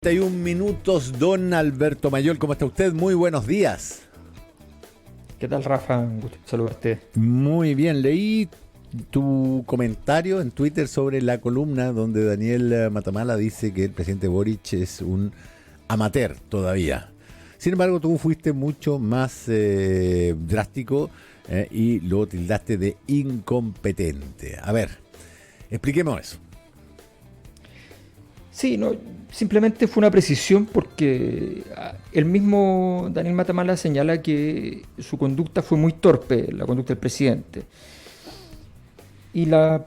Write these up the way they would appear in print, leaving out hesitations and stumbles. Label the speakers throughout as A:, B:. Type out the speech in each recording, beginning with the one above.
A: 31 minutos, don Alberto Mayol, ¿cómo está usted? Muy buenos días.
B: ¿Qué tal, Rafa? Un gusto saludarte.
A: Muy bien, leí tu comentario en Twitter sobre la columna donde Daniel Matamala dice que el presidente Boric es un amateur todavía. Sin embargo, tú fuiste mucho más drástico y lo tildaste de incompetente. A ver, expliquemos eso.
B: Sí, no, simplemente fue una precisión porque el mismo Daniel Matamala señala que su conducta fue muy torpe, la conducta del presidente. Y la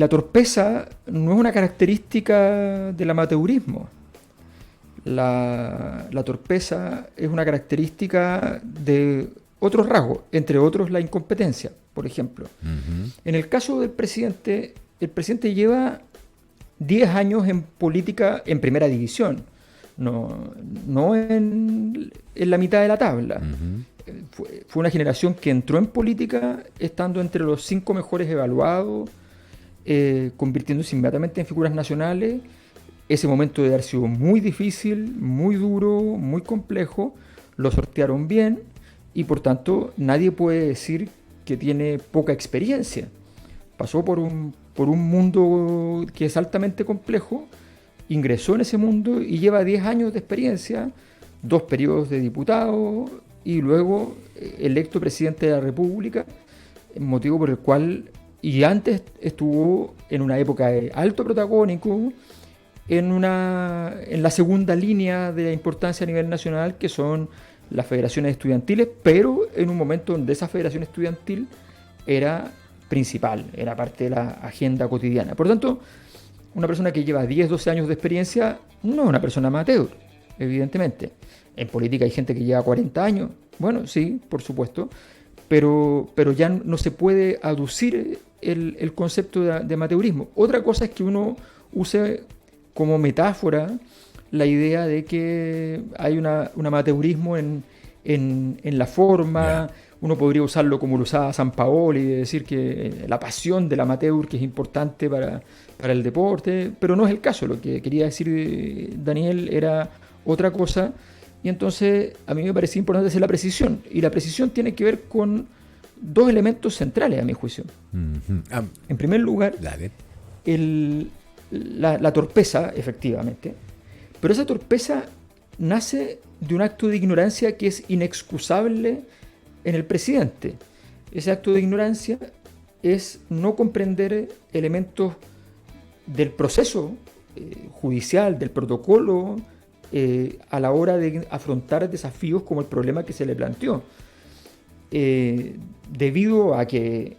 B: torpeza no es una característica del amateurismo. La torpeza es una característica de otros rasgos, entre otros la incompetencia, por ejemplo. En el caso del presidente, el presidente lleva 10 años en política en primera división, no en la mitad de la tabla. Fue una generación que entró en política estando entre los 5 mejores evaluados, convirtiéndose inmediatamente en figuras nacionales. Ese momento debe haber sido muy difícil, muy duro, muy complejo. Lo sortearon bien y por tanto nadie puede decir que tiene poca experiencia. Pasó por un mundo que es altamente complejo, ingresó en ese mundo y lleva 10 años de experiencia, 2 periodos de diputado y luego electo presidente de la República, motivo por el cual, y antes estuvo en una época de alto protagónico, en la segunda línea de importancia a nivel nacional, que son las federaciones estudiantiles, pero en un momento donde esa federación estudiantil era principal, era parte de la agenda cotidiana. Por lo tanto, una persona que lleva 10, 12 años de experiencia no es una persona amateur, evidentemente. En política hay gente que lleva 40 años, bueno, sí, por supuesto, pero ya no se puede aducir el concepto de amateurismo. Otra cosa es que uno use como metáfora la idea de que hay un amateurismo en la forma. Yeah. Uno podría usarlo como lo usaba Sampaoli, de decir que la pasión del amateur, que es importante para el deporte, pero no es el caso. Lo que quería decir Daniel era otra cosa, y entonces a mí me parecía importante hacer la precisión, y la precisión tiene que ver con 2 elementos centrales, a mi juicio. En primer lugar, la torpeza, efectivamente, pero esa torpeza nace de un acto de ignorancia que es inexcusable en el presidente. Ese acto de ignorancia es no comprender elementos del proceso judicial, del protocolo, a la hora de afrontar desafíos como el problema que se le planteó. Debido a que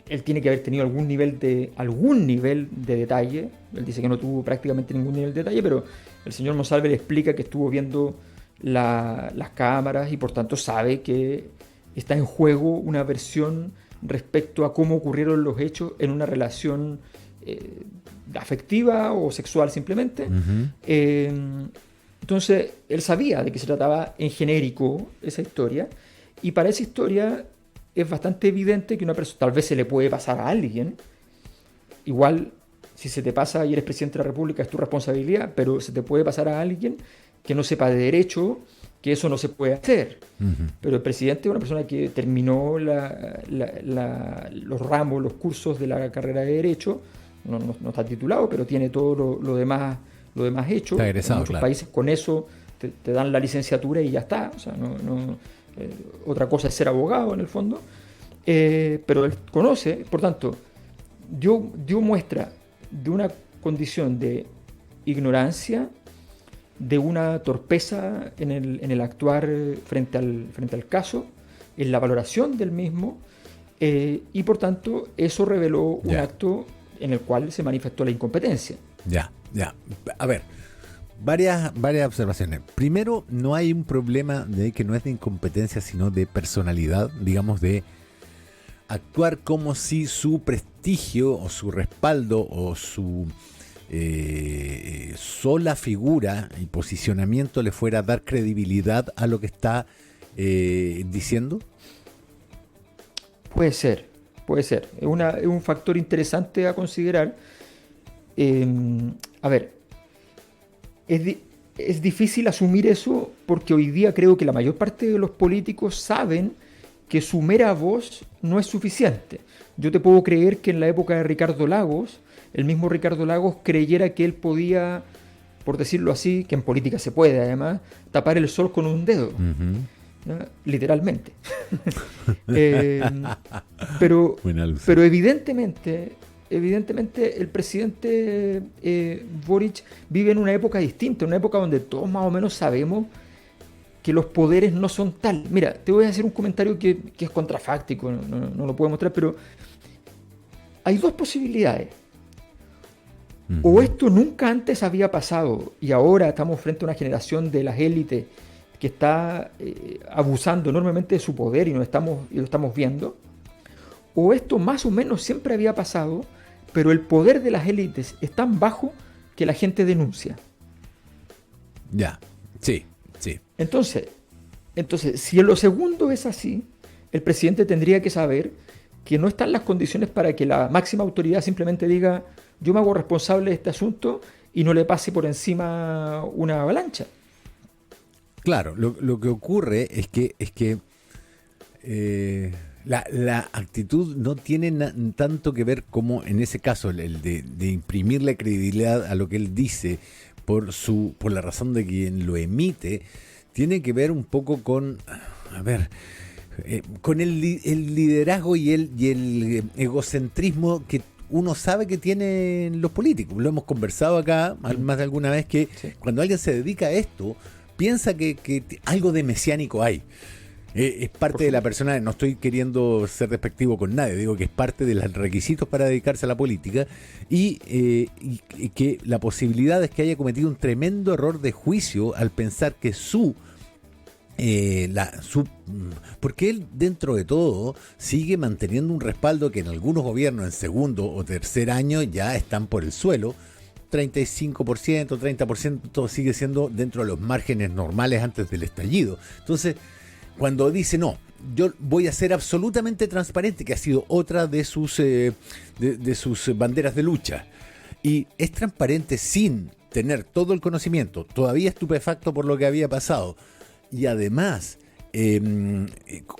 B: él tiene que haber tenido algún nivel de detalle. Él dice que no tuvo prácticamente ningún nivel de detalle, pero el señor Monsalve le explica que estuvo viendo las cámaras y por tanto sabe que está en juego una versión respecto a cómo ocurrieron los hechos en una relación afectiva o sexual simplemente. Entonces él sabía de qué se trataba en genérico esa historia, y para esa historia es bastante evidente que una persona, tal vez se le puede pasar a alguien, igual si se te pasa y eres presidente de la República es tu responsabilidad, pero se te puede pasar a alguien que no sepa de derecho, que eso no se puede hacer. Pero el presidente es una persona que terminó los ramos, los cursos de la carrera de Derecho, no está titulado, pero tiene todo lo demás hecho.
A: Está egresado,
B: en muchos países con eso te dan la licenciatura y ya está. O sea, otra cosa es ser abogado en el fondo. Pero él conoce, por tanto, dio muestra de una condición de ignorancia, de una torpeza en el actuar frente al caso, en la valoración del mismo, y por tanto eso reveló un acto en el cual se manifestó la incompetencia.
A: Ya. A ver, varias observaciones. Primero, no hay un problema de que no es de incompetencia, sino de personalidad, digamos, de actuar como si su prestigio o su respaldo o su sola figura y posicionamiento le fuera a dar credibilidad a lo que está diciendo.
B: Puede ser. Es un factor interesante a considerar. A ver, es difícil asumir eso porque hoy día creo que la mayor parte de los políticos saben que su mera voz no es suficiente. Yo te puedo creer que en la época de Ricardo Lagos, el mismo Ricardo Lagos creyera que él podía, por decirlo así, que en política se puede además, tapar el sol con un dedo, ¿no? Literalmente. Pero evidentemente el presidente Boric vive en una época distinta, una época donde todos más o menos sabemos que los poderes no son tal. Mira, te voy a hacer un comentario que es contrafáctico, no lo puedo mostrar, pero hay dos posibilidades. O esto nunca antes había pasado y ahora estamos frente a una generación de las élites que está abusando enormemente de su poder y lo estamos viendo. O esto más o menos siempre había pasado, pero el poder de las élites es tan bajo que la gente denuncia.
A: Ya, sí.
B: Entonces, si en lo segundo es así, el presidente tendría que saber que no están las condiciones para que la máxima autoridad simplemente diga: yo me hago responsable de este asunto y no le pase por encima una avalancha.
A: Claro, lo que ocurre es que la actitud no tiene tanto que ver como en ese caso el de imprimirle credibilidad a lo que él dice por la razón de quien lo emite. Tiene que ver un poco con, con el liderazgo y el egocentrismo que uno sabe que tienen los políticos. Lo hemos conversado acá más de alguna vez, que cuando alguien se dedica a esto, piensa que algo de mesiánico hay. Es parte de la persona, no estoy queriendo ser despectivo con nadie, digo que es parte de los requisitos para dedicarse a la política y que la posibilidad es que haya cometido un tremendo error de juicio al pensar que porque él dentro de todo sigue manteniendo un respaldo que en algunos gobiernos en segundo o tercer año ya están por el suelo. 35%, 30% sigue siendo dentro de los márgenes normales antes del estallido. Entonces, cuando dice no, yo voy a ser absolutamente transparente, que ha sido otra de sus banderas de lucha, y es transparente sin tener todo el conocimiento, todavía estupefacto por lo que había pasado, y además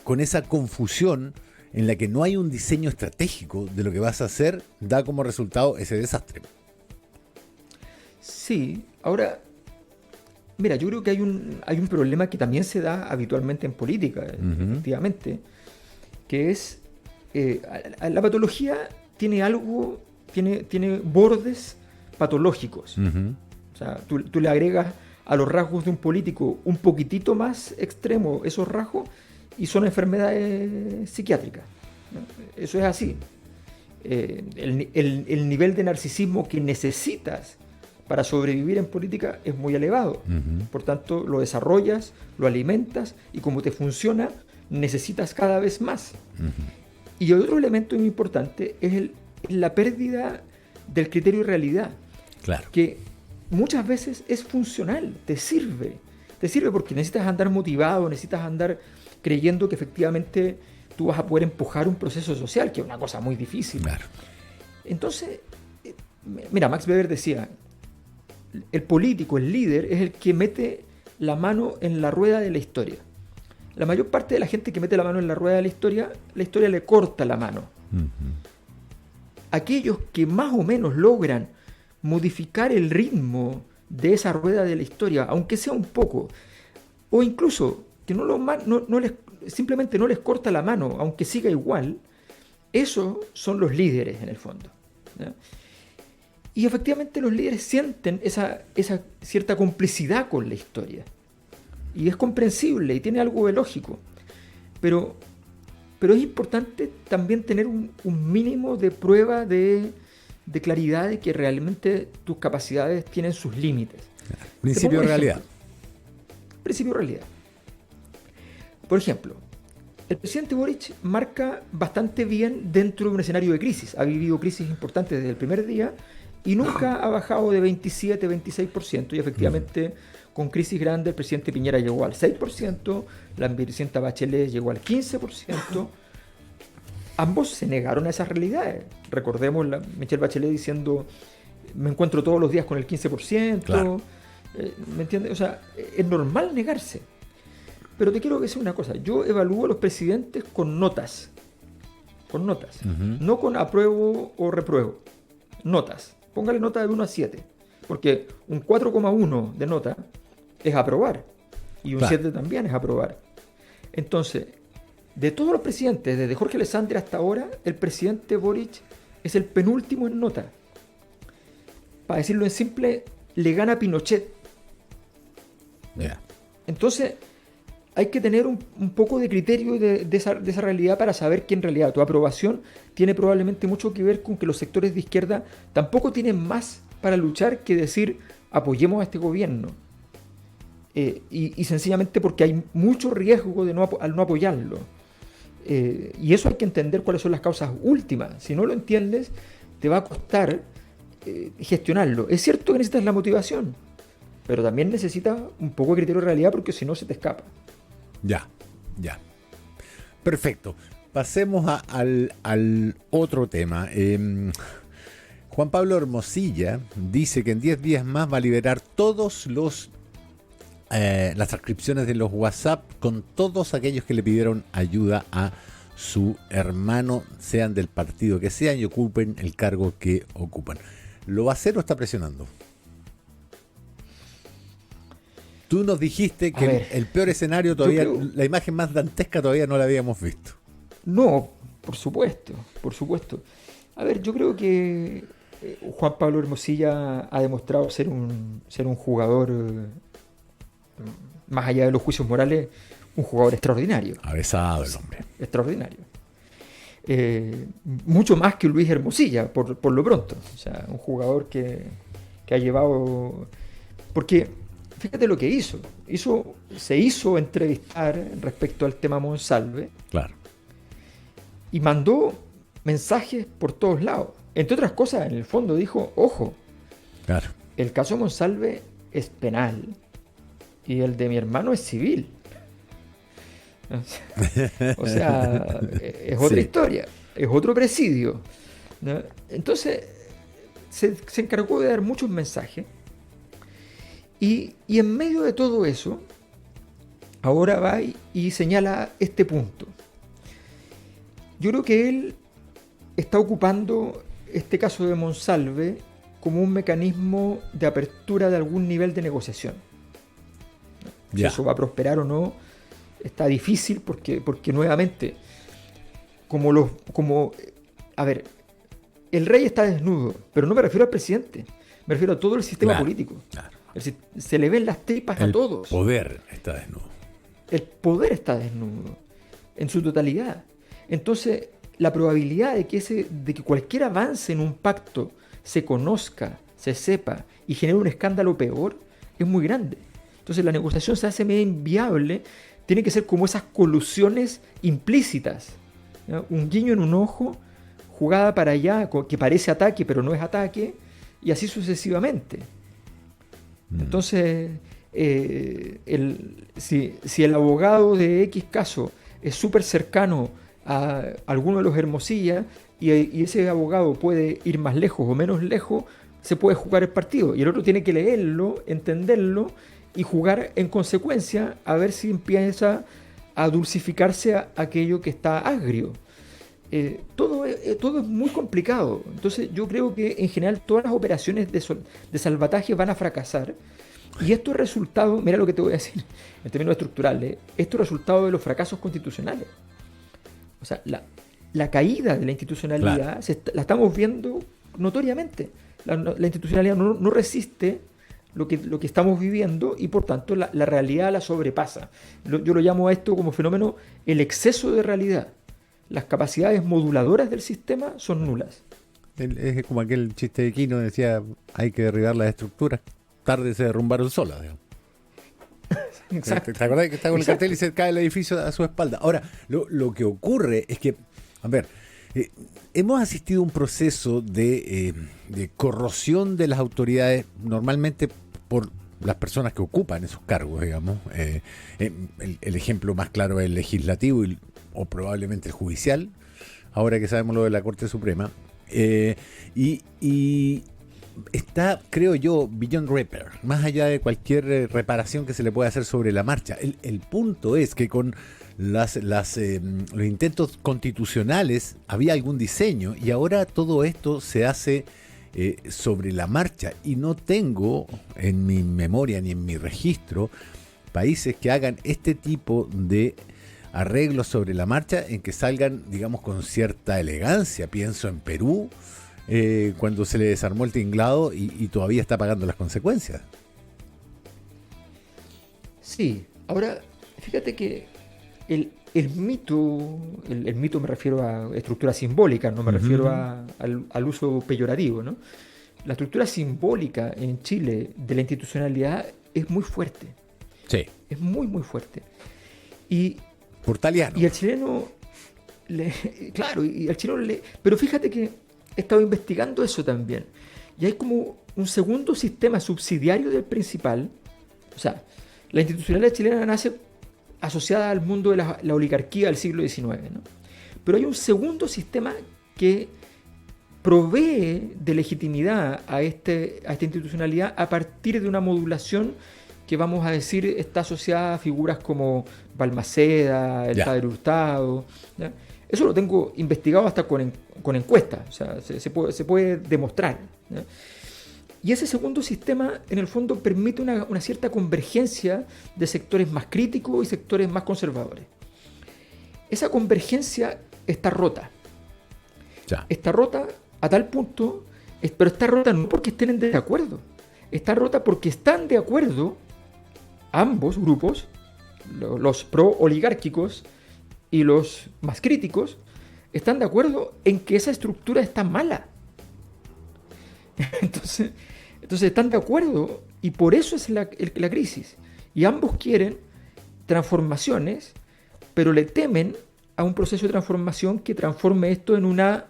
A: con esa confusión en la que no hay un diseño estratégico de lo que vas a hacer, da como resultado ese desastre.
B: Sí, ahora, mira, yo creo que hay un problema que también se da habitualmente en política, efectivamente, que es la patología tiene bordes patológicos. O sea, tú le agregas a los rasgos de un político un poquitito más extremo esos rasgos y son enfermedades psiquiátricas, ¿no? Eso es así. El nivel de narcisismo que necesitas para sobrevivir en política es muy elevado. Por tanto, lo desarrollas, lo alimentas y como te funciona, necesitas cada vez más. Y otro elemento muy importante es la pérdida del criterio de realidad.
A: Claro.
B: Que muchas veces es funcional, te sirve porque necesitas andar motivado, necesitas andar creyendo que efectivamente tú vas a poder empujar un proceso social, que es una cosa muy difícil.
A: Claro.
B: Entonces, mira, Max Weber decía: el político, el líder, es el que mete la mano en la rueda de la historia. La mayor parte de la gente que mete la mano en la rueda de la historia le corta la mano. Aquellos que más o menos logran modificar el ritmo de esa rueda de la historia, aunque sea un poco, o incluso que simplemente no les corta la mano, aunque siga igual, esos son los líderes en el fondo, ¿no? Y efectivamente los líderes sienten esa cierta complicidad con la historia. Y es comprensible y tiene algo de lógico. Pero es importante también tener un mínimo de prueba de claridad de que realmente tus capacidades tienen sus límites.
A: Principio de realidad.
B: Principio de realidad. Por ejemplo, el presidente Boric marca bastante bien dentro de un escenario de crisis. Ha vivido crisis importantes desde el primer día y nunca ha bajado de 27, 26%. Y efectivamente, con crisis grande, el presidente Piñera llegó al 6%, la vicepresidenta Bachelet llegó al 15%. Ambos se negaron a esas realidades. Recordemos Michelle Bachelet diciendo: me encuentro todos los días con el 15%. Claro. ¿Me entiendes? O sea, es normal negarse. Pero te quiero decir una cosa, yo evalúo a los presidentes con notas, no con apruebo o repruebo, notas. Póngale nota de 1 a 7, porque un 4,1 de nota es aprobar, y un 7 también es aprobar. Entonces, de todos los presidentes, desde Jorge Alessandri hasta ahora, el presidente Boric es el penúltimo en nota. Para decirlo en simple, le gana a Pinochet.
A: Yeah.
B: Entonces, hay que tener un poco de criterio de esa realidad para saber que en realidad tu aprobación tiene probablemente mucho que ver con que los sectores de izquierda tampoco tienen más para luchar que decir apoyemos a este gobierno. Y sencillamente porque hay mucho riesgo al no apoyarlo. Y eso hay que entender cuáles son las causas últimas. Si no lo entiendes, te va a costar gestionarlo. Es cierto que necesitas la motivación, pero también necesitas un poco de criterio de realidad porque si no se te escapa.
A: Ya. Perfecto. Pasemos al otro tema. Juan Pablo Hermosilla dice que en 10 días más va a liberar todos las transcripciones de los WhatsApp con todos aquellos que le pidieron ayuda a su hermano, sean del partido que sean y ocupen el cargo que ocupan. ¿Lo va a hacer o está presionando? Tú nos dijiste que el peor escenario todavía, la imagen más dantesca todavía no la habíamos visto.
B: No, por supuesto. A ver, yo creo que Juan Pablo Hermosilla ha demostrado ser un jugador, más allá de los juicios morales, un jugador extraordinario.
A: Avesado el hombre.
B: Extraordinario. Mucho más que Luis Hermosilla, por lo pronto. O sea, un jugador que ha llevado... Porque... Fíjate lo que hizo. Se hizo entrevistar respecto al tema Monsalve.
A: Claro.
B: Y mandó mensajes por todos lados. Entre otras cosas, en el fondo dijo, ojo,
A: claro,
B: el caso Monsalve es penal y el de mi hermano es civil. O sea, es otra historia, es otro presidio, ¿no? Entonces, se encargó de dar muchos mensajes. Y en medio de todo eso, ahora va y señala este punto. Yo creo que él está ocupando este caso de Monsalve como un mecanismo de apertura de algún nivel de negociación. Si eso va a prosperar o no, está difícil porque nuevamente, a ver, el rey está desnudo, pero no me refiero al presidente, me refiero a todo el sistema político. Claro. Se le ven las tripas a todos.
A: El poder está desnudo.
B: El poder está desnudo en su totalidad. Entonces, la probabilidad de que cualquier avance en un pacto se conozca, se sepa y genere un escándalo peor es muy grande. Entonces, la negociación se hace medio inviable. Tiene que ser como esas colusiones implícitas, ¿no? Un guiño en un ojo, jugada para allá, que parece ataque, pero no es ataque, y así sucesivamente. Entonces, si el abogado de X caso es súper cercano a alguno de los Hermosilla y ese abogado puede ir más lejos o menos lejos, se puede jugar el partido. Y el otro tiene que leerlo, entenderlo y jugar en consecuencia a ver si empieza a dulcificarse aquello que está agrio. Todo es muy complicado. Entonces yo creo que en general todas las operaciones de salvataje van a fracasar. Y esto es resultado, mira lo que te voy a decir en términos estructurales, esto es resultado de los fracasos constitucionales. O sea, la caída de la institucionalidad, claro, la estamos viendo notoriamente. La institucionalidad no resiste lo que estamos viviendo y por tanto la realidad la sobrepasa. Yo lo llamo a esto como fenómeno el exceso de realidad. Las capacidades moduladoras del sistema son nulas.
A: Es como aquel chiste de Quino, decía, hay que derribar las estructuras, tarde se derrumbaron solas, digamos.
B: Exacto.
A: ¿Te acordás que está con el cartel y se cae el edificio a su espalda? Ahora, lo que ocurre es que, a ver, hemos asistido a un proceso de corrosión de las autoridades, normalmente por las personas que ocupan esos cargos, digamos. El ejemplo más claro es el legislativo o probablemente el judicial, ahora que sabemos lo de la Corte Suprema. Y está, creo yo, beyond repair, más allá de cualquier reparación que se le pueda hacer sobre la marcha. El punto es que con los intentos constitucionales había algún diseño y ahora todo esto se hace sobre la marcha, y no tengo en mi memoria ni en mi registro países que hagan este tipo de arreglos sobre la marcha en que salgan, digamos, con cierta elegancia. Pienso en Perú, cuando se le desarmó el tinglado y todavía está pagando las consecuencias.
B: Sí, ahora fíjate que el mito, el mito me refiero a estructura simbólica, no me refiero al uso peyorativo, ¿no? La estructura simbólica en Chile de la institucionalidad es muy fuerte.
A: Sí.
B: Es muy, muy fuerte. Y
A: Portaliano.
B: Y el chileno, claro, y el chileno pero fíjate que he estado investigando eso también. Y hay como un segundo sistema subsidiario del principal. O sea, la institucionalidad chilena nace asociada al mundo de la oligarquía del siglo XIX, ¿no? Pero hay un segundo sistema que provee de legitimidad a esta institucionalidad a partir de una modulación que, vamos a decir, está asociada a figuras como Balmaceda, el padre Hurtado, ¿ya? Eso lo tengo investigado hasta con encuestas, o sea, se puede demostrar, ¿ya? Y ese segundo sistema, en el fondo, permite una cierta convergencia de sectores más críticos y sectores más conservadores. Esa convergencia está rota. Ya. Está rota a tal punto, pero está rota no porque estén en desacuerdo, está rota porque están de acuerdo ambos grupos, los pro-oligárquicos y los más críticos, están de acuerdo en que esa estructura está mala. Entonces están de acuerdo, y por eso es la crisis. Y ambos quieren transformaciones, pero le temen a un proceso de transformación que transforme esto en una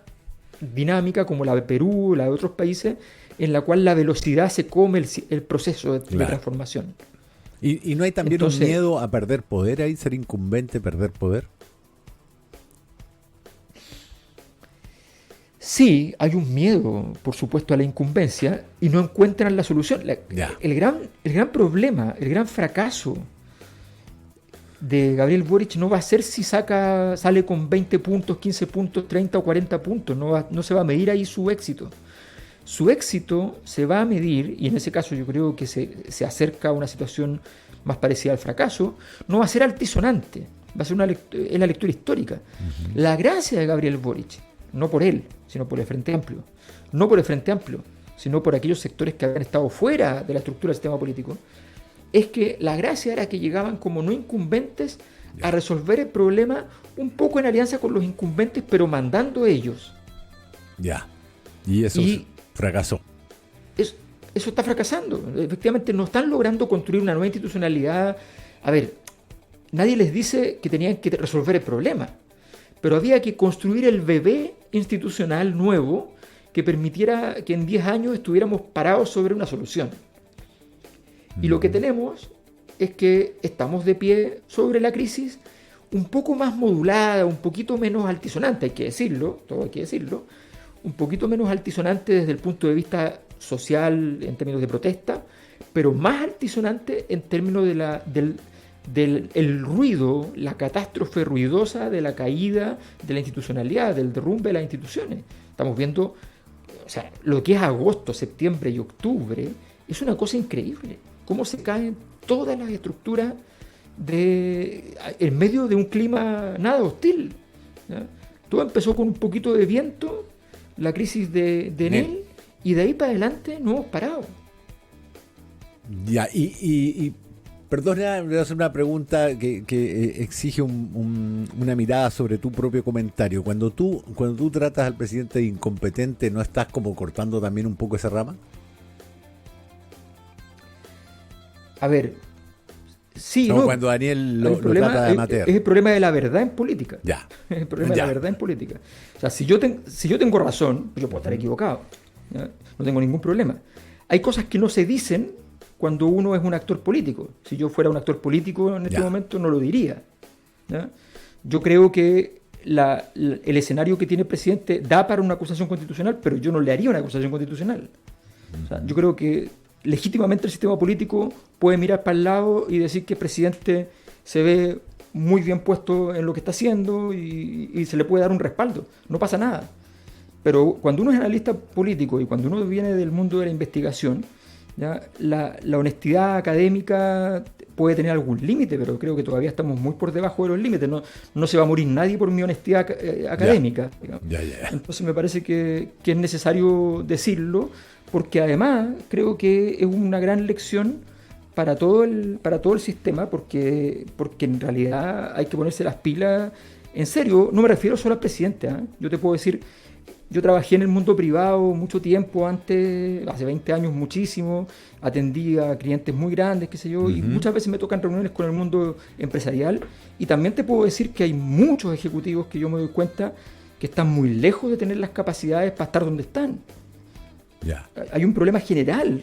B: dinámica como la de Perú, la de otros países, en la cual la velocidad se come el proceso de transformación.
A: ¿Y no hay también un miedo a perder poder ahí, ser incumbente, perder poder?
B: Sí, hay un miedo, por supuesto, a la incumbencia, y no encuentran la solución. El gran problema, el gran fracaso de Gabriel Boric no va a ser si sale con 20 puntos, 15 puntos, 30 o 40 puntos. No se va a medir ahí su éxito. Su éxito se va a medir, y en ese caso yo creo que se acerca a una situación más parecida al fracaso, no va a ser altisonante, va a ser la lectura histórica. Uh-huh. La gracia de Gabriel Boric, no por él, sino por el Frente Amplio, no por el Frente Amplio, sino por aquellos sectores que habían estado fuera de la estructura del sistema político, es que la gracia era que llegaban como no incumbentes a resolver el problema un poco en alianza con los incumbentes, pero mandando ellos.
A: Ya. Y eso fracasó.
B: Eso está fracasando. Efectivamente, no están logrando construir una nueva institucionalidad. A ver, nadie les dice que tenían que resolver el problema, pero había que construir el bebé institucional nuevo que permitiera que en 10 años estuviéramos parados sobre una solución. Y lo que tenemos es que estamos de pie sobre la crisis, un poco más modulada, un poquito menos altisonante, hay que decirlo, todo hay que decirlo, un poquito menos altisonante desde el punto de vista social en términos de protesta, pero más altisonante en términos del ruido, la catástrofe ruidosa de la caída de la institucionalidad, del derrumbe de las instituciones. Estamos viendo, o sea, lo que es agosto, septiembre y octubre, es una cosa increíble. Cómo se caen todas las estructuras en medio de un clima nada hostil, ¿ya? Todo empezó con un poquito de viento, la crisis de Enel, y de ahí para adelante no hemos parado.
A: Ya, y perdona, voy a hacer una pregunta que exige una mirada sobre tu propio comentario. Cuando tú tratas al presidente de incompetente, ¿no estás como cortando también un poco esa rama?
B: A ver, sí, no.
A: Cuando Daniel lo trata de amateur.
B: Es el problema de la verdad en política.
A: Ya.
B: Es el problema de la verdad en política. O sea, si yo tengo razón, yo puedo estar equivocado, ¿ya? No tengo ningún problema. Hay cosas que no se dicen cuando uno es un actor político. Si yo fuera un actor político en este momento no lo diría, ¿ya? Yo creo que el escenario que tiene el presidente da para una acusación constitucional, pero yo no le haría una acusación constitucional. O sea, yo creo que legítimamente el sistema político puede mirar para el lado y decir que el presidente se ve muy bien puesto en lo que está haciendo y se le puede dar un respaldo. No pasa nada. Pero cuando uno es analista político y cuando uno viene del mundo de la investigación, ¿ya? La honestidad académica puede tener algún límite, pero creo que todavía estamos muy por debajo de los límites. No se va a morir nadie por mi honestidad académica.
A: Ya.
B: Entonces me parece que es necesario decirlo, porque además creo que es una gran lección para todo el sistema, porque en realidad hay que ponerse las pilas en serio. No me refiero solo al presidente, ¿eh? Yo te puedo decir, yo trabajé en el mundo privado mucho tiempo antes, hace 20 años muchísimo, atendí a clientes muy grandes, qué sé yo, y muchas veces me tocan reuniones con el mundo empresarial, y también te puedo decir que hay muchos ejecutivos que yo me doy cuenta que están muy lejos de tener las capacidades para estar donde están.
A: Ya.
B: Hay un problema general,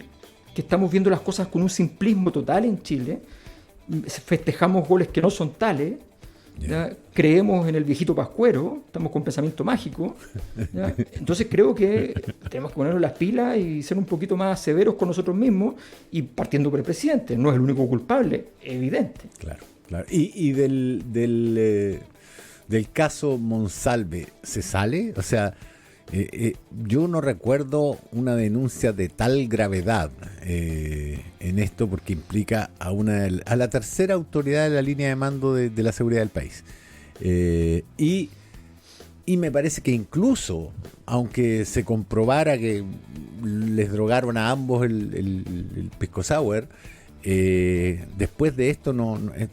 B: que estamos viendo las cosas con un simplismo total en Chile, festejamos goles que no son tales, ¿ya? Creemos en el viejito pascuero, estamos con pensamiento mágico, ¿ya? Entonces creo que tenemos que ponernos las pilas y ser un poquito más severos con nosotros mismos, y partiendo por el presidente, no es el único culpable, evidente.
A: Claro. Y del caso Monsalve, ¿se sale? O sea, yo no recuerdo una denuncia de tal gravedad en esto, porque implica a la tercera autoridad de la línea de mando de la seguridad del país. Y me parece que incluso, aunque se comprobara que les drogaron a ambos el pisco sour, después de esto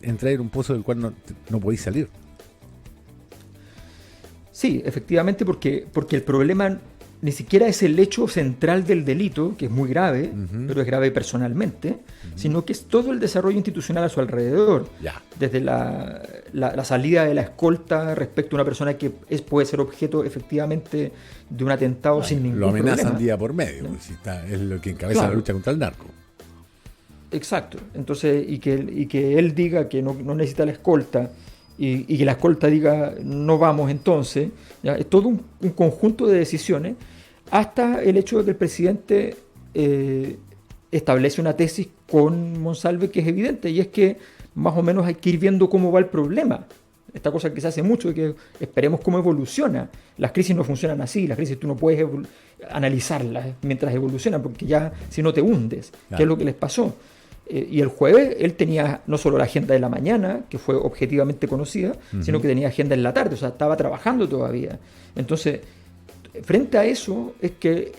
A: entrar en un pozo del cual no podéis salir.
B: Sí, efectivamente, porque el problema ni siquiera es el hecho central del delito, que es muy grave, pero es grave personalmente, sino que es todo el desarrollo institucional a su alrededor.
A: Ya.
B: Desde la salida de la escolta respecto a una persona que puede ser objeto efectivamente de un atentado sin ningún problema.
A: Lo amenazan día por medio, ¿no? Es lo que encabeza la lucha contra el narco.
B: Exacto. Entonces, y que él diga que no necesita la escolta, y que la escolta diga no vamos entonces, ¿ya? Es todo un conjunto de decisiones, hasta el hecho de que el presidente establece una tesis con Monsalve que es evidente, y es que más o menos hay que ir viendo cómo va el problema. Esta cosa que se hace mucho, de que esperemos cómo evoluciona. Las crisis no funcionan así, las crisis tú no puedes analizarlas mientras evolucionan, porque ya si no te hundes. Claro. ¿Qué es lo que les pasó? Y el jueves él tenía no solo la agenda de la mañana, que fue objetivamente conocida, sino que tenía agenda en la tarde, o sea, estaba trabajando todavía. Entonces, frente a eso es que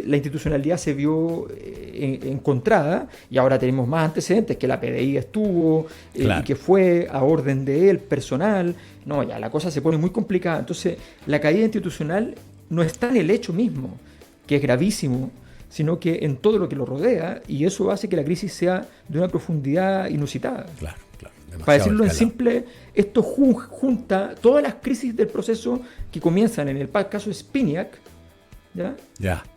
B: la institucionalidad se vio encontrada, y ahora tenemos más antecedentes, que la PDI estuvo, claro, y que fue a orden de él, personal. No, ya la cosa se pone muy complicada. Entonces, la caída institucional no está en el hecho mismo, que es gravísimo, sino que en todo lo que lo rodea, y eso hace que la crisis sea de una profundidad inusitada.
A: Claro.
B: Para decirlo en simple, esto junta todas las crisis del proceso que comienzan en el caso Spinac, ¿ya?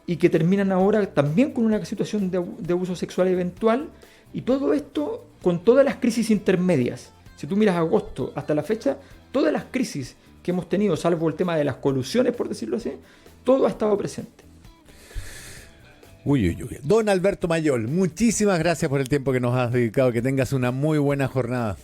B: Y que terminan ahora también con una situación de abuso sexual eventual, y todo esto con todas las crisis intermedias. Si tú miras agosto hasta la fecha, todas las crisis que hemos tenido, salvo el tema de las colusiones, por decirlo así, todo ha estado presente.
A: Uy. Don Alberto Mayol, muchísimas gracias por el tiempo que nos has dedicado. Que tengas una muy buena jornada.